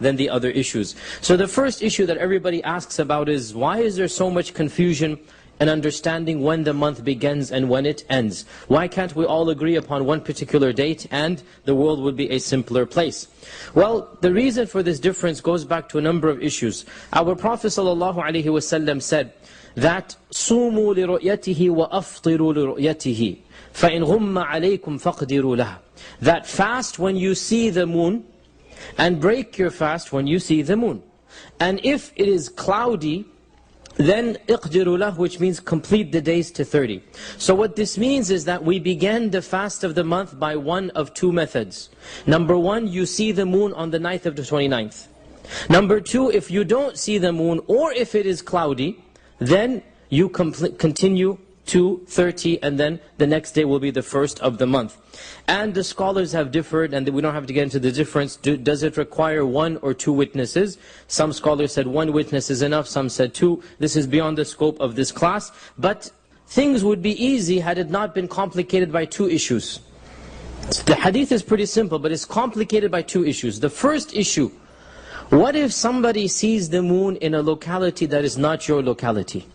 than the other issues. So the first issue that everybody asks about is, why is there so much confusion and understanding when the month begins and when it ends? Why can't we all agree upon one particular date and the world would be a simpler place? Well, the reason for this difference goes back to a number of issues. Our Prophet ﷺ said that صُومُوا لِرُؤْيَتِهِ وَأَفْطِرُوا لِرُؤْيَتِهِ فَإِنْ غُمَّ عَلَيْكُمْ فَقْدِرُوا لَهَا. That fast when you see the moon, and break your fast when you see the moon. And if it is cloudy, then اقدروا له, which means complete the days to 30. So what this means is that we began the fast of the month by one of two methods. Number one, you see the moon on the night of the 29th. Number two, if you don't see the moon, or if it is cloudy, then you continue to 30, and then the next day will be the first of the month. And the scholars have differed, and we don't have to get into the difference. Does it require one or two witnesses? Some scholars said one witness is enough, some said two. This is beyond the scope of this class. But things would be easy had it not been complicated by two issues. The hadith is pretty simple, but it's complicated by two issues. The first issue, what if somebody sees the moon in a locality that is not your locality?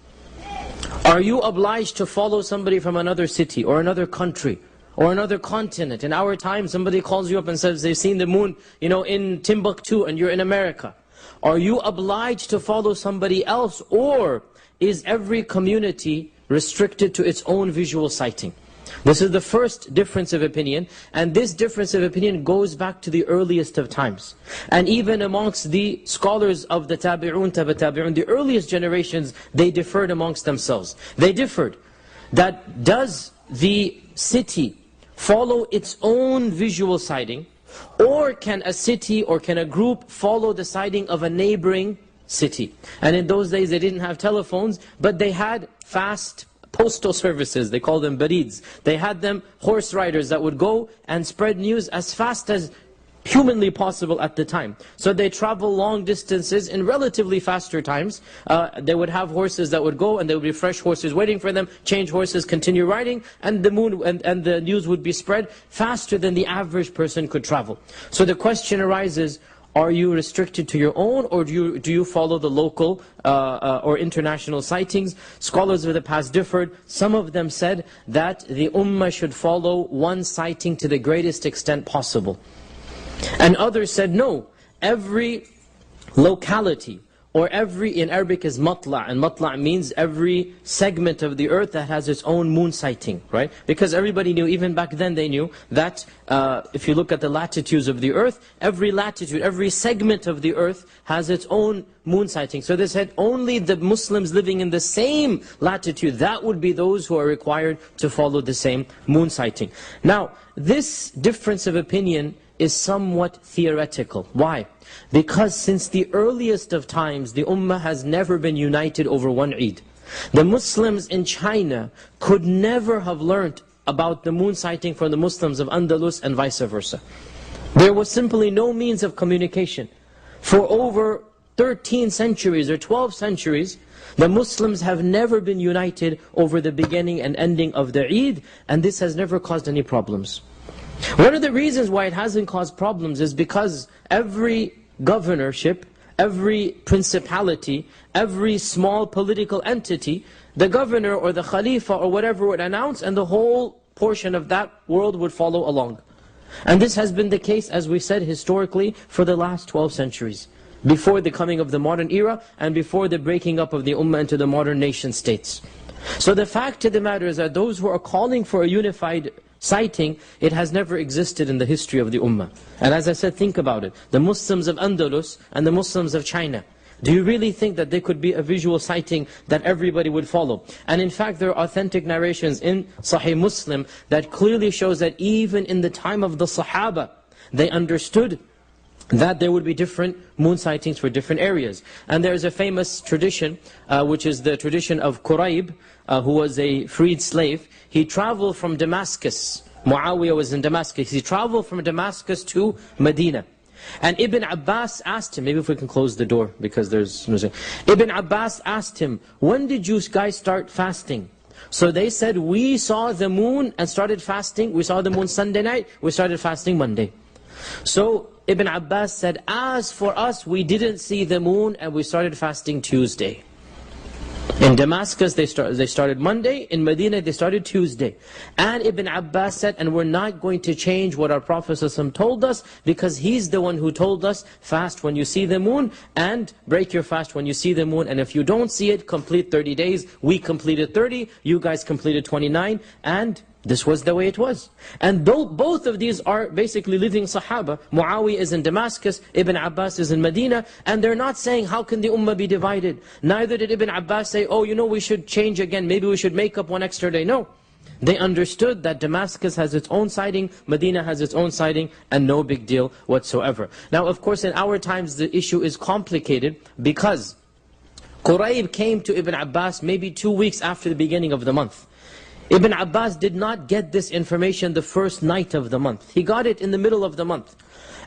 Are you obliged to follow somebody from another city or another country or another continent? In our time, somebody calls you up and says they've seen the moon, in Timbuktu, and you're in America. Are you obliged to follow somebody else, or is every community restricted to its own visual sighting? This is the first difference of opinion, and this difference of opinion goes back to the earliest of times. And even amongst the scholars of the tabi'un, tabi'un, the earliest generations, they differed amongst themselves. They differed that does the city follow its own visual sighting, or can a city or can a group follow the sighting of a neighboring city? And in those days they didn't have telephones, but they had fast postal services, they call them barids. They had them horse riders that would go and spread news as fast as humanly possible at the time. So they travel long distances in relatively faster times. They would have horses that would go, and there would be fresh horses waiting for them, change horses, continue riding, and the moon and the news would be spread faster than the average person could travel. So the question arises, are you restricted to your own, or do you follow the local or international sightings? Scholars of the past differed. Some of them said that the ummah should follow one sighting to the greatest extent possible. And others said no, every locality, or in Arabic is matla', and matla' means every segment of the earth that has its own moon sighting, right? Because everybody knew, even back then they knew, that if you look at the latitudes of the earth, every latitude, every segment of the earth has its own moon sighting. So they said only the Muslims living in the same latitude, that would be those who are required to follow the same moon sighting. Now, this difference of opinion is somewhat theoretical. Why? Because since the earliest of times, the ummah has never been united over one Eid. The Muslims in China could never have learnt about the moon sighting from the Muslims of Andalus and vice versa. There was simply no means of communication. For over 13 centuries or 12 centuries, the Muslims have never been united over the beginning and ending of the Eid, and this has never caused any problems. One of the reasons why it hasn't caused problems is because every governorship, every principality, every small political entity, the governor or the khalifa or whatever would announce, and the whole portion of that world would follow along. And this has been the case, as we said, historically for the last 12 centuries, before the coming of the modern era and before the breaking up of the ummah into the modern nation states. So the fact of the matter is that those who are calling for a unified sighting, it has never existed in the history of the ummah. And as I said, think about it. The Muslims of Andalus and the Muslims of China, do you really think that there could be a visual sighting that everybody would follow? And in fact, there are authentic narrations in Sahih Muslim that clearly shows that even in the time of the Sahaba, they understood that there would be different moon sightings for different areas. And there is a famous tradition, which is the tradition of Quraib, who was a freed slave. He traveled from Damascus. Muawiyah was in Damascus. He traveled from Damascus to Medina. And Ibn Abbas asked him, maybe if we can close the door, because there's... Ibn Abbas asked him, when did you guys start fasting? So they said, we saw the moon and started fasting. We saw the moon Sunday night, we started fasting Monday. So Ibn Abbas said, as for us, we didn't see the moon and we started fasting Tuesday. In Damascus, they started Monday. In Medina, they started Tuesday. And Ibn Abbas said, and we're not going to change what our Prophet ﷺ told us, because he's the one who told us, fast when you see the moon, and break your fast when you see the moon. And if you don't see it, complete 30 days. We completed 30, you guys completed 29, and this was the way it was. And both of these are basically living Sahaba. Muawiyah is in Damascus, Ibn Abbas is in Medina, and they're not saying, how can the ummah be divided? Neither did Ibn Abbas say, oh, we should change again, maybe we should make up one extra day. No. They understood that Damascus has its own sighting, Medina has its own sighting, and no big deal whatsoever. Now, of course, in our times, the issue is complicated, because Quraib came to Ibn Abbas maybe 2 weeks after the beginning of the month. Ibn Abbas did not get this information the first night of the month. He got it in the middle of the month.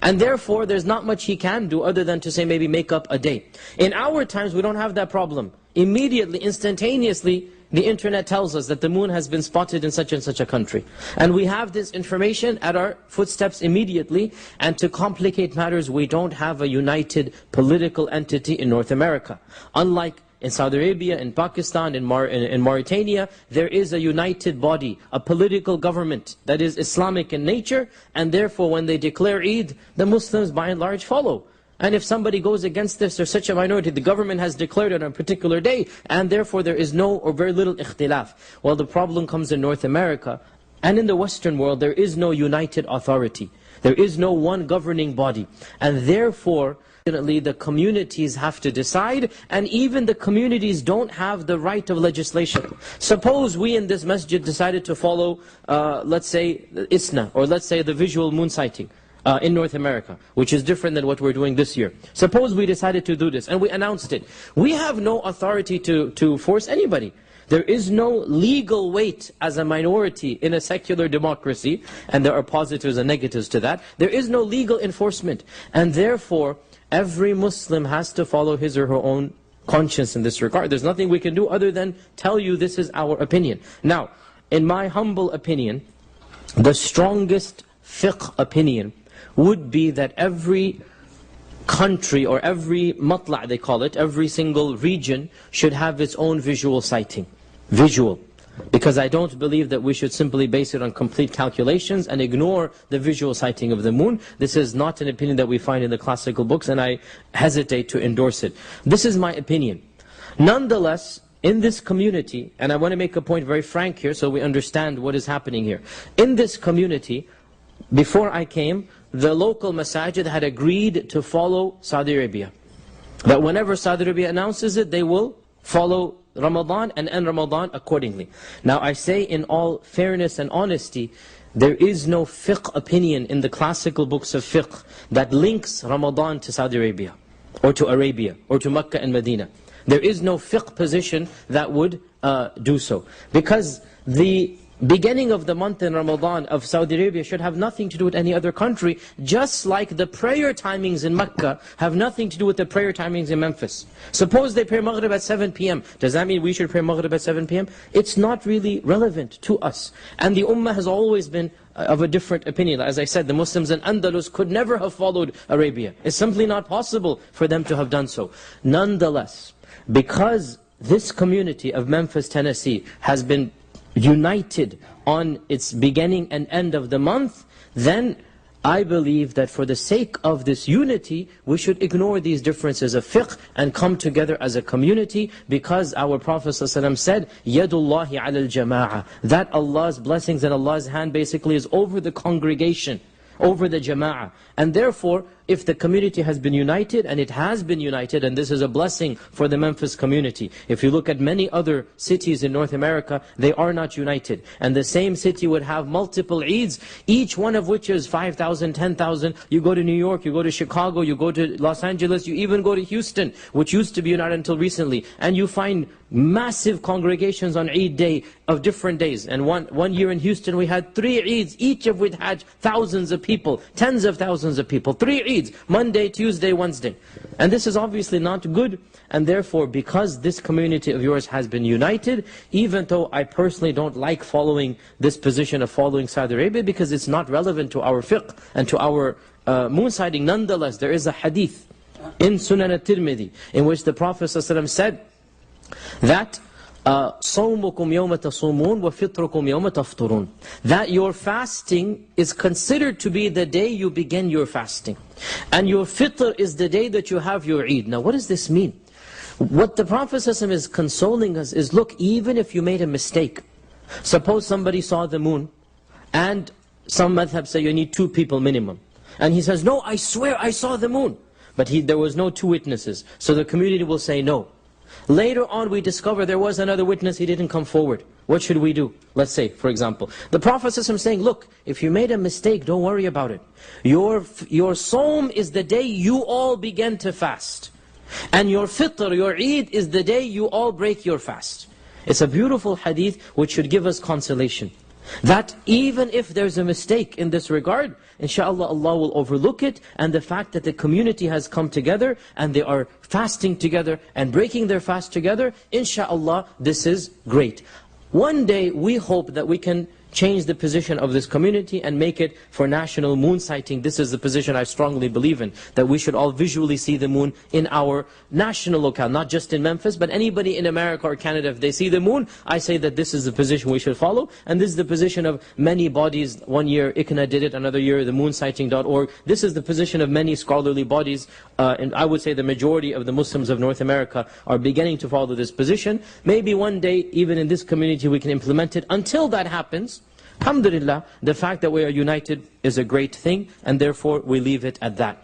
And therefore, there's not much he can do other than to say maybe make up a day. In our times, we don't have that problem. Immediately, instantaneously, the internet tells us that the moon has been spotted in such and such a country. And we have this information at our footsteps immediately. And to complicate matters, we don't have a united political entity in North America. Unlike in Saudi Arabia, in Pakistan, in Mauritania, there is a united body, a political government that is Islamic in nature, and therefore when they declare Eid, the Muslims by and large follow. And if somebody goes against this, or such a minority, the government has declared it on a particular day, and therefore there is no or very little ikhtilaf. Well, the problem comes in North America, and in the Western world, there is no united authority. There is no one governing body. And therefore, the communities have to decide, and even the communities don't have the right of legislation. Suppose we in this masjid decided to follow, let's say, ISNA, or let's say the visual moon sighting in North America, which is different than what we're doing this year. Suppose we decided to do this, and we announced it. We have no authority to force anybody. There is no legal weight as a minority in a secular democracy, and there are positives and negatives to that. There is no legal enforcement, and therefore, every Muslim has to follow his or her own conscience in this regard. There's nothing we can do other than tell you this is our opinion. Now, in my humble opinion, the strongest fiqh opinion would be that every country, or every matla' they call it, every single region should have its own visual sighting. Visual. Because I don't believe that we should simply base it on complete calculations and ignore the visual sighting of the moon. This is not an opinion that we find in the classical books, and I hesitate to endorse it. This is my opinion. Nonetheless, in this community, and I want to make a point very frank here so we understand what is happening here. In this community, before I came, the local masajid had agreed to follow Saudi Arabia. That whenever Saudi Arabia announces it, they will follow Ramadan and end Ramadan accordingly. Now I say in all fairness and honesty, there is no fiqh opinion in the classical books of fiqh that links Ramadan to Saudi Arabia, or to Arabia, or to Mecca and Medina. There is no fiqh position that would do so. Because the beginning of the month in Ramadan of Saudi Arabia should have nothing to do with any other country, just like the prayer timings in Mecca have nothing to do with the prayer timings in Memphis. Suppose they pray Maghrib at 7 p.m. Does that mean we should pray Maghrib at 7 p.m.? It's not really relevant to us. And the Ummah has always been of a different opinion. As I said, the Muslims in Andalus could never have followed Arabia. It's simply not possible for them to have done so. Nonetheless, because this community of Memphis, Tennessee has been united on its beginning and end of the month, then I believe that for the sake of this unity, we should ignore these differences of fiqh and come together as a community, because our Prophet ﷺ said, Yadullahi ala al-jama'ah, that Allah's blessings and Allah's hand basically is over the congregation, over the jama'ah. And therefore, if the community has been united, and it has been united, and this is a blessing for the Memphis community. If you look at many other cities in North America, they are not united. And the same city would have multiple Eids, each one of which is 5,000, 10,000. You go to New York, you go to Chicago, you go to Los Angeles, you even go to Houston, which used to be united until recently. And you find massive congregations on Eid day of different days. And one year in Houston we had 3 Eids, each of which had thousands of people, tens of thousands of people. 3 Eids, Monday, Tuesday, Wednesday. And this is obviously not good, and therefore, because this community of yours has been united, even though I personally don't like following this position of following Saudi Arabia, because it's not relevant to our fiqh and to our moon sighting, nonetheless, there is a hadith in Sunan al-Tirmidhi, in which the Prophet ﷺ said that صَوْمُكُمْ يَوْمَ تَصُومُونَ وَفِطْرُكُمْ يَوْمَ تَفْطُرُونَ, that your fasting is considered to be the day you begin your fasting, and your fitr is the day that you have your Eid. Now what does this mean? What the Prophet ﷺ is consoling us is, look, even if you made a mistake, suppose somebody saw the moon, and some madhab say you need 2 people minimum, and he says, no, I swear I saw the moon, but there was no 2 witnesses, so the community will say no. Later on we discover there was another witness, he didn't come forward. What should we do? Let's say, for example, the Prophet ﷺ saying, look, if you made a mistake, don't worry about it. Your Sawm is the day you all begin to fast. And your fitr, your Eid, is the day you all break your fast. It's a beautiful hadith which should give us consolation. That even if there's a mistake in this regard, inshallah Allah will overlook it, and the fact that the community has come together and they are fasting together and breaking their fast together, inshallah this is great. One day we hope that we can change the position of this community and make it for national moon sighting. This is the position I strongly believe in, that we should all visually see the moon in our national locale, not just in Memphis, but anybody in America or Canada, if they see the moon, I say that this is the position we should follow, and this is the position of many bodies. One year ICNA did it, another year the moonsighting.org. This is the position of many scholarly bodies, and I would say the majority of the Muslims of North America are beginning to follow this position. Maybe one day, even in this community, we can implement it. Until that happens, alhamdulillah, the fact that we are united is a great thing, and therefore we leave it at that.